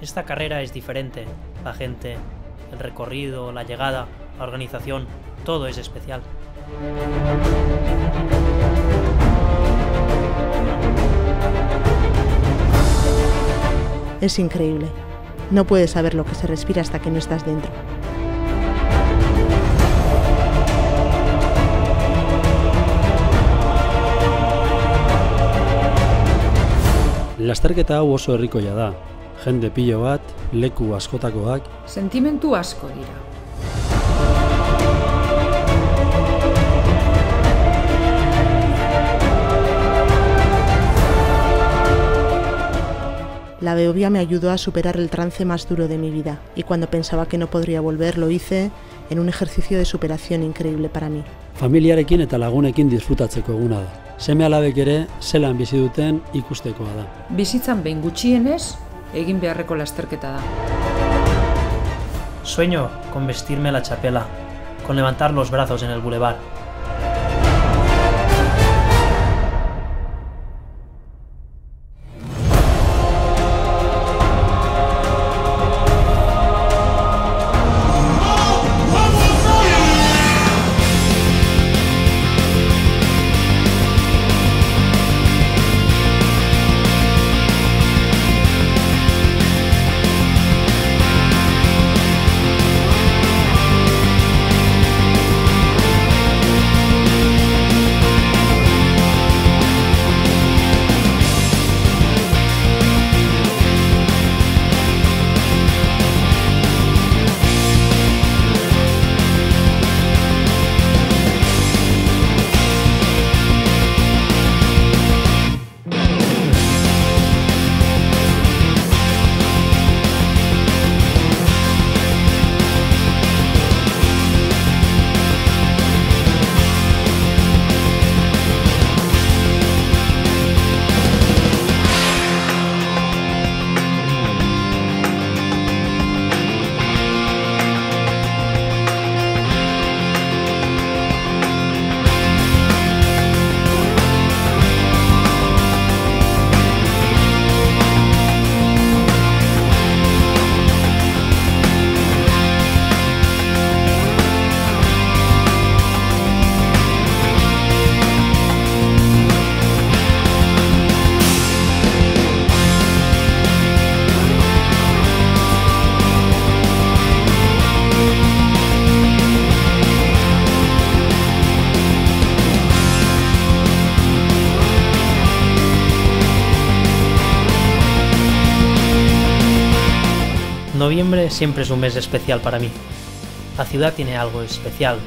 Esta carrera es diferente. La gente, el recorrido, la llegada, la organización, todo es especial. Es increíble. No puedes saber lo que se respira hasta que no estás dentro. Lasterketa hau oso herrikoia da. Jende pilo bat, leku askotakoak. Sentimentu asko dira. La Behobia me ayudó a superar el trance más duro de mi vida, y cuando pensaba que no podría volver, lo hice en un ejercicio de superación increíble para mí. Familiarekin eta lagunekin disfrutatzeko eguna da. Seme-alabek ere zelan bizi duten ikustekoa da. Bizitzan behin gutxienez, egin beharreko lasterketa da. Sueño con vestirme la txapela, con levantar los brazos en el bulevar. Noviembre siempre es un mes especial para mí. La ciudad tiene algo especial,